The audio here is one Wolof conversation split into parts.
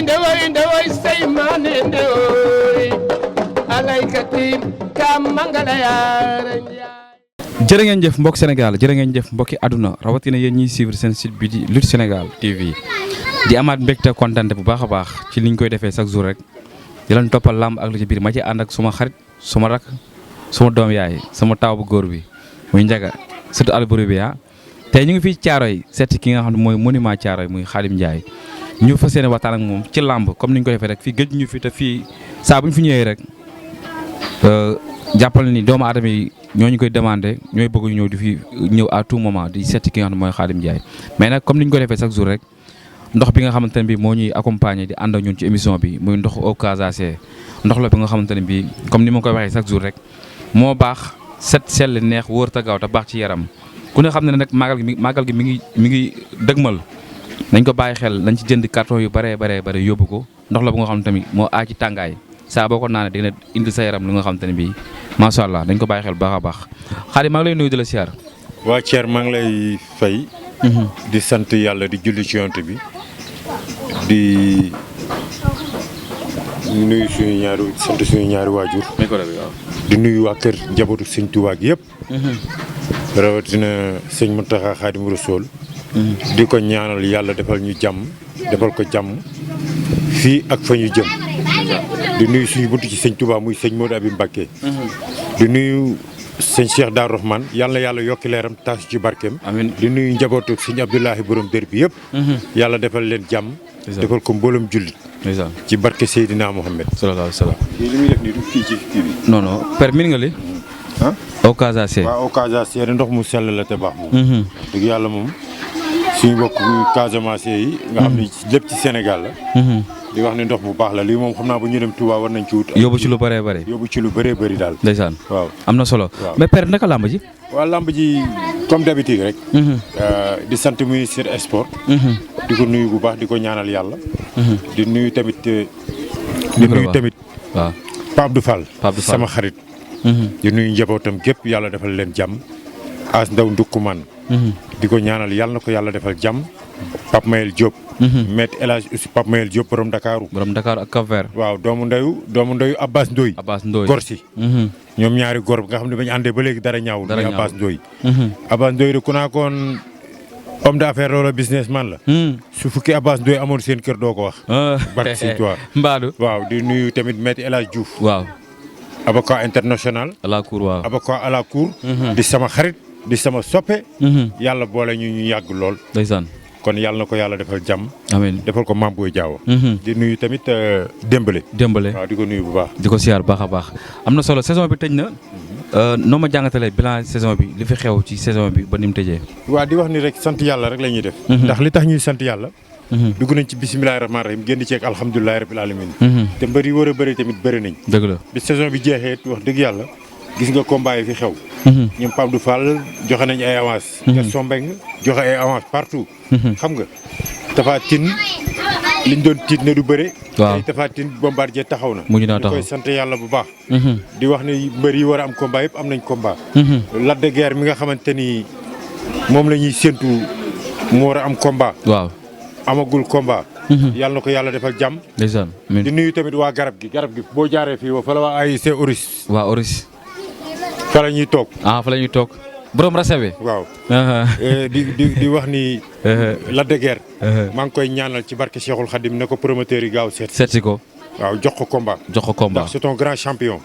ndewoy say mane ndewoy alaykati kam mangala yaara jërë ngeen jëf mbokk Sénégal jërë ngeen jëf mbokki àdduna rawatina yéen ñiy suivre seen site bi di Lutte Sénégal TV di amaat mbégte kontante bu baax a baax ci liñ koy defee chaque jour rek di leen toppal làmb ak lu ci biir ma ci ànd ak suma xarit suma rak suma doom yaay sama taaw bu góor bi muy Njaga surtout Alboury bi tey ñu ngi fii Thiaroye seet ki nga xam ne mooy monument Thiaroye muy Khadim Ndiaye ñu fas yéene waxtaan ak moom ci làmb comme niñ ko defee rek fii gëj ñu fi te fii saa bu ñu fi ñëwee rek jàppal ni doomu aadama yi ñooñu koy demandé ñooy bëgg ñëw di fi ñëw à tout moment di seet ki nga xam ne mooy Khadim Ndiaye mais nag comme niñ ko defee chaque jour rek ndox bi nga xamante ne bii moo ñuy accompagner di ànd ak ñun ci émission bi muy ndox au Casacé ndox la bi nga xamante ne bii comme ni ma koy waxee chaque jour rek moo baax set sell neex wóor ta gaaw te baax ci yaram ku ne xam ne nag màggal gi mi ngi dëgmal nañ ko bàyyi xel nañ ci jënd carton yu bare yóbbu ko ndox la bu nga xam ne tamit moo aay ci tàngaay saa boo ko naanee dina indi sa yaram li nga xamante ne bii macha allah dañ ko bàyyi xel baax a baax Khadim maa ngi lay nuyu di la siyaar. waa Thier maa ngi lay fay. di sant yàlla di julli ci yonent bi di nuyu suñu ñaari waajur. di nuyu waa kër njabootu sëñ Tuubaa gi yëpp. rawatina sëñ Muntaxa Xaadimu Rasuul. di ko ñaanal yàlla defal ñu jàmm defal ko jàmm fii ak fa ñu jëm. di nuyu suñu buntu ci sëñ Tuubaa muy sëñ Modou Abi Mbacké. di nuyu sëñ Cheikh Dar Rahman yàlla yàlla yokki leeram taas ci barkeem. amiin di nuyu njabootu sëñ Abdoulahi borom dër bi yëpp. yàlla defal leen jàmm. defal ko mbooloom jullit. ci barke Seydina Mohamed. sallallahu alayhi wa sallam. li muy def nii du fii ci kii bi. non non permis nga li. ah au Casacé. waaw au Casacé ndox mu sell la te baax moom. dëgg yàlla moom suñu bokk Casamance yi. nga xam ne lépp ci Sénégal la. di wax ne ndox bu baax la lii moom xam naa bu ñu dem Touba war nañ ci wut. yóbbu ci lu bëree bëri. yóbbu ci lu bëree bëri daal. ndeysaan waaw am na solo. waaw mais père naka làmb ji. waaw làmb ji comme d'habitude rek. di sant ministre sport. di ko nuyu bu baax di ko ñaanal yàlla. di nuyu tamit. waaw Pape Abdou Fall. sama xarit. di nuyu njabootam gépp yàlla defal leen jàmm. As Ndaw Ndukkumaan. di ko ñaanal yàlla na ko yàlla defal jàmm. Pape Mayel Diop. Maître El Hadj aussi Pape Mayel Diop borom Dakar. ak Cap-Vert. waaw doomu ndeyu Abbas Ndoye. gor si. ñoom ñaari gor nga xam ne bañ àndee ba léegi dara ñaawul. muy Abbas Ndoye. Abbas Ndoye de ku naa koon homme d'affaires loola businessman la. su fukki Abbas Ndoye amoon seen kër doo ko wax. barke si toi. Mbaadu. waaw di nuyu tamit Maître El Hadj Diouf. waaw. avocat international. à la cour waaw. avocat à la cour. di sama xarit di sama soppe. yàlla boole ñu yàgg lool. ndeysaan. kon yàlla na ko yàlla defal jàmm. amiin defal ko Mame Boye Diao. di nuyu tamit Dembélé. waaw di ko nuyu bu baax. di ko siyaar baax a baax am na solo saison bi tëj na. noo ma jàngatalee bilan saison bi li fi xew ci saison bi ba ni mu tëjee. waaw di wax ni rek sant yàlla rek la ñuy def. ndax li tax ñuy sant yàlla. dugg nañ ci bisimilahi rahmaani rahim génn ci ak alhamdulilahi rabil alamin. te mbër yi war a bëri tamit bëri nañ. dëgg la bi saison bi jeexee wax dëgg yàlla gis nga combat yi fi xew. ñoom Pape Abdou Fall joxe nañ ay avance. Gaston Mbengue joxe ay avance partout. xam nga Tapha Tine liñ doon tiit ne du bëre. waaw tey Tapha Tine Bombardier taxaw na. mujj naa taxaw koy sant yàlla bu baax. di wax ni mbër yi war a am combat yëpp am nañ combat. Lac de Guiers mi nga xamante ni moom la ñuy séntu mu war a am combat. waaw amagul combat. yàlla na ko yàlla defal jàmm. ndeysaan di nuyu tamit waa garab gi boo jaaree fii fa la waa ASC Oris. waa Oris. fa la ñuy toog. fa la ñuy toog. borom rasabe. waaw. di wax ni. Lac de Guiers. maa ngi koy ñaanal ci barke Cheikhul Khadim ne ko promoteur yi gaaw seet si ko. waaw jox ko combat. ndax c'est un grand champion.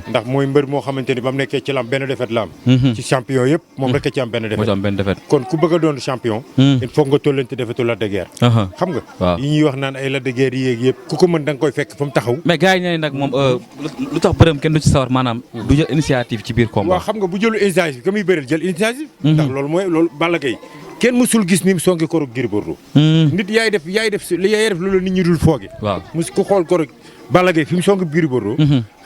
ndax mooy mbër moo xamante ni ba mu nekkee ci lam benn défaite la am. ci champion yëpp moom rek ci am benn défaite. kon ku bëgg a doon champion. il faut nga tollante defetu Lac de Guiers. xam nga. waaw yi ñuy wax naan ay Lac de Guiers yéeg yëpp ku ko mën da nga koy fekk fa mu taxaw. mais gars yi ne nag moom lu tax bërëm kenn du ci sawar maanaam du jël initiative ci biir combat. waaw xam nga bu jëlu initiative ka muy bëreel jël initiative. ndax loolu Balla Gaye kenn mësul gis ni mu songe korog Gris Bordeaux. nit yaay def loolu nit ñi dul fooge. waaw mos ku xool korog Balla Gaye fi mu song Gris Bordeaux.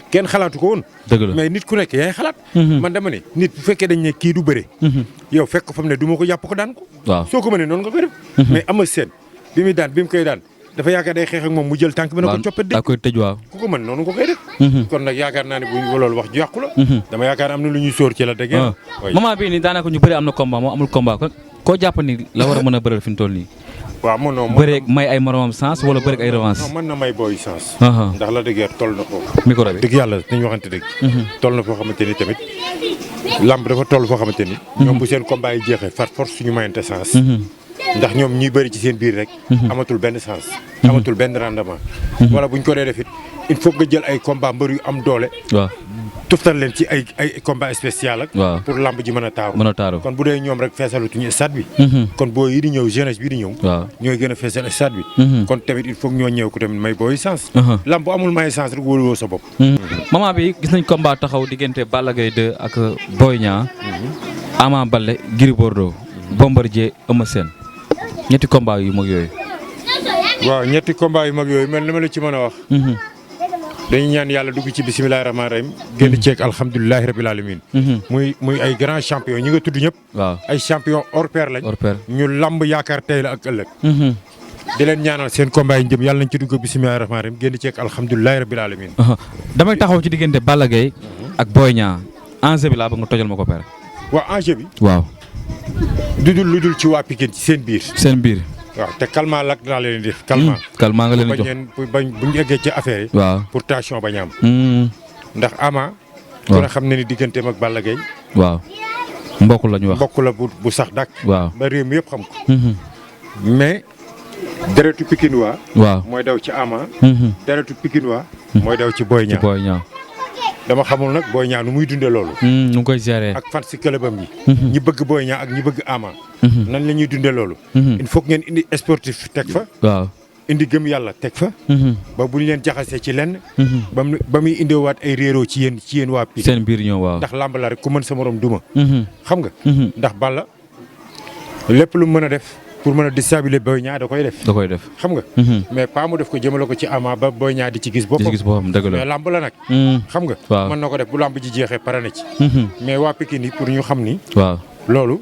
kenn xalaatu ko woon. dëgg la mais nit ku nekk yaay xalaat. man dama ne nit bu fekkee dañ ne kii du bëre. yow fekk ko fa mu ne du ma ko jàpp ko daan ko. waaw soo ko mënee noonu nga koy def. mais Eumeu Sène bi mu koy daan dafa yaakaar day xeex ak moom mu jël tànk bi na ko coppet daa koy tëj waaw. ku ko mën noonu nga koy def. kon nag yaakaar naa ne bu loolu wax ju yàqu la. dama yaakaar am na lu ñuy sóor ci Lac de Guiers. moment bii nii daanaka ñu bëri am na combat moom amul combat kon koo jàpp ni la war a mën a bëral fi mu toll nii. waaw man non bëreeg may ay moromam sens wala bëreeg ay revanche. non mën na may booy sens. ndax la dëgg toll na foofu. micro bi dëgg yàlla dañu waxante dëgg. toll na foo xamante ni tamit lamb dafa toll foo xamante ni. ñoom bu seen combat yi jeexee far force suñu mayante sens. ndax ñoom ñuy bëri ci seen biir rek. amatul benn sens. amatul benn rendement. wala buñ ko dee def it il faut nga jël ay combat mbër yu am doole. waaw tuftal leen ci ay combat spécial ak. waaw pour lamb ji mën a taaru. mën a taaru kon bu dee ñoom rek feesalatuñu stade bi. kon boo yi di ñëw jeunesse bi di ñëw. waaw ñooy gën a feesal stade bi. kon tamit il faut ñoo ñëw ko tamit may booy sens. lamb bu amul may sens rek wóoluwoo sa bopp. moment bi gis nañ combat taxaw diggante Balla Gaye 2 ak Boy Niang. Ama Baldé Gris Bordeaux. Bombardier Eumeu Sène. ñetti combat yu mag yooyu. waaw ñetti combat yu mag yooyu mel na ma la ci mën a wax. dañuy ñaan yàlla dugg ci bisimilah rahmaani rahim. génn ceeg alhamdulilah rabil alamin muy ay grand champion ñi nga tudd ñëpp. waaw ay champion hors pair lañ. hors pair ñu lamb yaakaar tey la ak ëllëg. di leen ñaanal seen combat yi jëm yàlla nañ ci dugg bisimilah rahmaani rahim génn ceeg alhamdulilah rabil alamin. damay taxaw ci diggante Balla Gaye ak Boy Niang enjeu bi laa bëgg nga tojal ma ko père. waaw enjeu bi. waaw. lu dul ci waa Pikine ci seen biir. seen biir. waaw te calmant lak dinaa leen di def. calmant nga leen di jox bañ bu ñu eggee ci affaire yi. waaw pour tension bañ a am. ndax Ama. waaw ku ne xam ne ni digganteem ak Balla Gaye. waaw mbokk la ñu wax. mbokk la bu sax dàkk. waaw ba réew mi yëpp xam ko. mais deretu Pikinois. waaw mooy daw ci Ama. deretu Pikinois. mooy daw ci Boy Niang. ci Boy Niang. dama xamul nag Boy Niang nu muy dundee loolu. nu ngi koy gérer. ak fan si këlëbam yi. ñi bëgg Boy Niang ak ñi bëgg Ama. nan la ñuy dundee loolu. il faut que ngeen indi sportif teg fa. waaw indi gëm yàlla teg fa. ba bu ñu leen jaxasee ci lenn. ba muy indiwaat ay réeroo ci yéen waa Pikine. seen biir ñoom waaw. ndax làmb la rek ku mën sa morom duma. xam nga. ndax Balla lépp lu mën a def pour mën a déstabiliser Boy Niang da koy def. da koy def xam nga. mais pas mu def ko jëmale ko ci Ama ba Boy Niang di ci gis boppam. di ci gis boppam dëgg la mais làmb la nag. xam nga. waaw mën na ko def bu làmb ji jeexee pare na ci. mais waa Pikine yi pour ñu xam ni. waaw loolu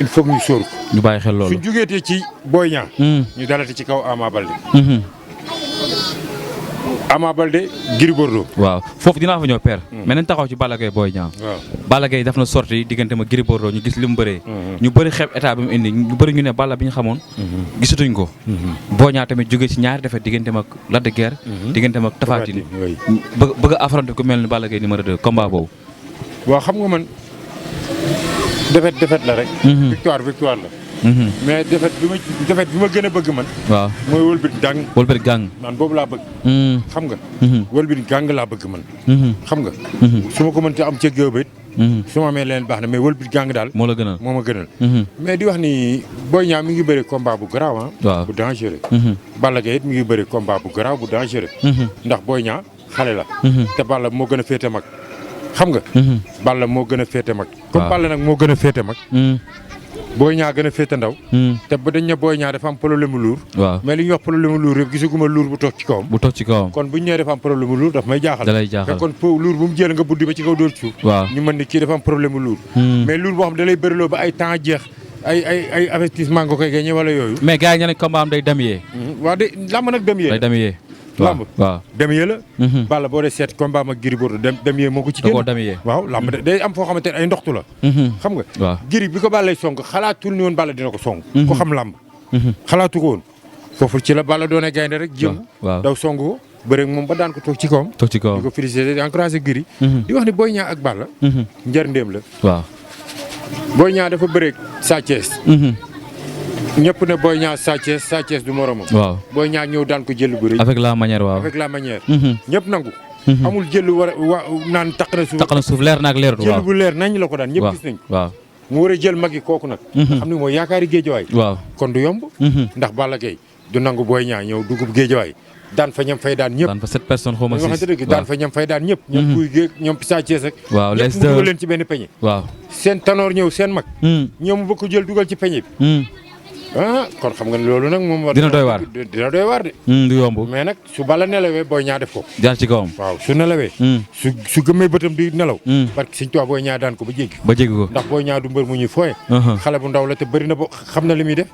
il faut que ñu sóor ko. ñu bàyyi xel loolu. suñ jugeetee ci Boy Niang. ñu dalati ci kaw Ama Baldé. Ama Baldé Gris Bordeaux. waaw foofu dinaa fa ñëw père. mais nañ taxaw ci Balla Gaye Boy Niang. waaw Balla Gaye def na sorti diggante ma Gris Bordeaux ñu gis li mu bëree. ñu bëri xeeb état bi mu indi ñu bëri ñu ne Balla bi ñu xamoon. gisatuñ ko. Boy Niang tamit jóge ci ñaari defet diggante mag Lac de Guiers. diggante mag Tapha Tine. bëgg a affronter ku mel ni Balla Gaye numéro 2 combat boobu. waaw xam nga man defet la rek. victoire la. mais defet bi ma gën a bëgg man. waaw mooy wëlbit gàng. wëlbit gàng. man boobu laa bëgg. xam nga. wëlbit gàng laa bëgg man. xam nga. su ma ko mënti am ca géew ba it. su ma amee leen baax na mais wëlbit gàng daal. moo la gënal moo ma gënal. mais di wax ni Boy Niang mi ngi bëri combat bu garaaw waaw bu dangereux. Balla Gaye it mi ngi bëri combat bu garaaw bu dangereux. ndax Boy Niang xale la. te Balla moo gën a féete mag. xam nga. Balla moo gën a féete mag. comme Balla nag moo gën a féete mag. Boy Niang gën a féete ndaw. te ba dañ ne Boy Niang dafa am problème mu luur. waaw mais li ñuy wax problème mu luur yëpp gisaguma luur bu toog ci kawam. bu toog ci kawam. kon bu ñu nee dafa am problème mu luur daf may jaaxal. da lay jaaxal te kon luur bu mu jël nga buddi ba ci kaw dóor ci suuf. waaw ñu mën ni kii dafa am problème mu luur. mais luur boo xam da lay bëriloo ba ay temps jeex ay avertissement nga koy gagné wala yooyu. mais gars yi ñu ne combat am day damyee. waaw de lamb nag damyee. day damyee. lamb waaw damyee la. Balla boo dee seet combat ak Gris Bordeaux damyee moo ko ci génn. da koo damyee. waaw lamb day am foo xamante ne ay ndoxtu la. xam nga. waaw Gris bi ko Balla lay song xalaatul ni woon Balla dina ko song. ko xam lamb. xalaatu ko woon. foofu ci la Balla doone gaynde rek jëm. waaw daw song ko bëre moom ba daan ko toog ci kawam. toog ci kawam di ko félicité di encouragé Gris. di wax ni Boy Niang ak Balla. njërndeem la. waaw Boy Niang dafa bëre Sa Thiès. ñëpp ne Boy Niang Sa Thiès du moromam. waaw Boy Niang ñëw daan ko jël bu rëy. avec la manière waaw. avec la manière. ñëpp nangu. amul jël naan taq na suuf. taq na suuf leer na ak leerut waaw jël bu leer nañ la ko daan ñëpp gis nañ ko. waaw mu war a jël mag yi kooku nag. xam ne mooy yaakaari géejawaay. waaw kon du yomb. ndax Balla Gaye du nangu Boy Niang ñëw dugub géejawaay daan fa ñam fay daan ñëpp. daan fa 7 personnes xaw ma 6 daan fa ñam fay daan ñëpp. ñoom kuy géeg ñoom Sa Thiès ak. waaw les ñëpp mu dugal leen ci benn peñe. waaw seen tanoor ñëw seen mag. ñoom mu bëgg ko jël dugal ci peñe bi. kon xam nga ne loolu nag moom. dina doy waar dina doy waar de. du yomb. mais nag su Balla nelawee Boy Niang def ko. jaar ci kawam. waaw su nelawee. su gëmmee bëtam di nelaw. parce que Sëñ Tuubaa Boy Niang daan ko ba jéggi. ba jéggi ko ndax Boy Niang du mbër mu ñuy fooye. xale bu ndaw la te bëri na bo xam na li muy def.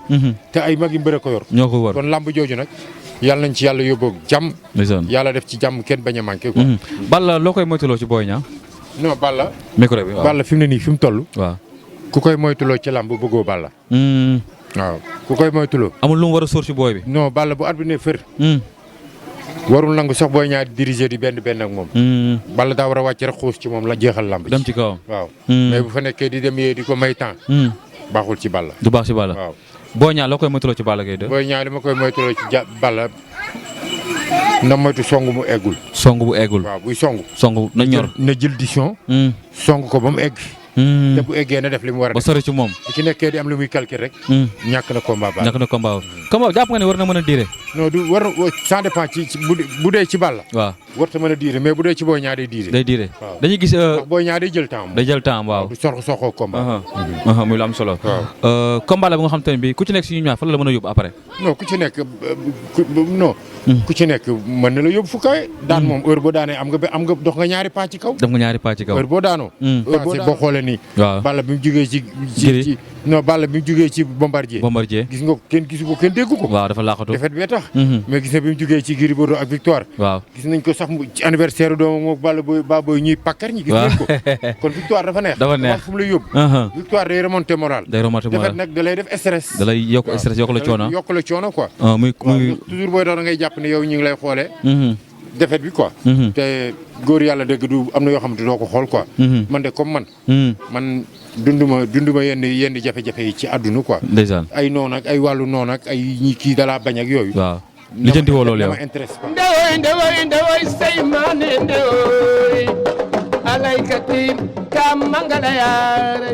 te ay mag yu mbër a ko yor. ñoo ko war kon lamb jooju nag yàlla nañ ci yàlla yóbboo jàmm. yàlla def ci jàmm kenn bañ a manqué quoi. Balla loo koy moytuloo ci Boy Niang. non Balla. micro bi waaw Balla fi mu ne nii fi mu toll. waaw ku koy moytuloo ci làmb bëggoo Balla. waaw ku koy moytuloo. amul lu mu war a sóor ci booy bi. non Balla bu at bi ne fër. warul nangu sax Boy Niang di diriger di benn ak moom. Balla daa war a wàcc rek xuus ci moom la jeexal làmb. dem ci kawam waaw. mais bu fa nekkee di dem yee di ko may temps. baaxul ci Balla. du baax ci Balla. waaw Boy Niang loo koy moytuloo ci Balla Gaye de. Boy Niang dama koy moytuloo ci Balla na moytu song mu eggul. song bu eggul. waaw buy song. song na ñor na jël décision. song ko ba mu egg. te bu eggee na def li mu war a ba def. sori ci moom. bu ci nekkee di am lu muy calcul rek. ñàkk na combat Balla. ñàkk na combat combat jàpp nga ne war na mën a diire. non du war ça dépend ci bu dee ci Balla. waaw warta mën a diire mais bu dee ci Boy Niang day diire. day diire waaw dañuy gis. ndax Boy Niang day jël temps moom. day jël temps waaw. du soxoo combat. muy lu am solo. waaw combat la bu nga xam te ne bii ku ci nekk si ñu ñaar fa la mën a yóbbu après. non ku ci nekk non. ku ci nekk mën na la yóbbu fu kawe. daan moom heure boo daanee am nga dox nga ñaari paa ci kaw. def nga ñaari paa ci kaw. heure boo daanoo. boo xoolee nii. waaw Balla bi mu jugee ci. non Balla bi mu jugee ci Bombardier. gis nga kenn gisu ko kenn déggu ko. waaw dafa laaxatu. defet bee tax. mais gis na bi mu jugee ci Gris Bordeaux ak Victoire. waaw gis nañ ko sax ci anniversaire doomam moom Balla Boy ñuy pakkar ñi. gis nañ ko kon Victoire dafa neex. dafa neex fu mu lay yóbbu. Victoire day remonter moral. defet nag da lay def stress. da lay yokk stress yokk la coono. yokk la coono quoi. muy toujours booy doon da ngay jàpp ne yow ñu ngi lay xoolee. defet bi quoi. te góor yàlla dëgg du am na yoo xam ne doo ko xool quoi. man de comme man dunduma yenn jafe-jafe yi ci àdduna quoi. ndeysaan ay noon ak ay wàllu noon ak ay ñi kii dalaa bañ ak yooyu. waaw lijjanti woo loolu yow. dama intéresse pas. ndewoy say maane ndewoy alaykati ka mangala yaara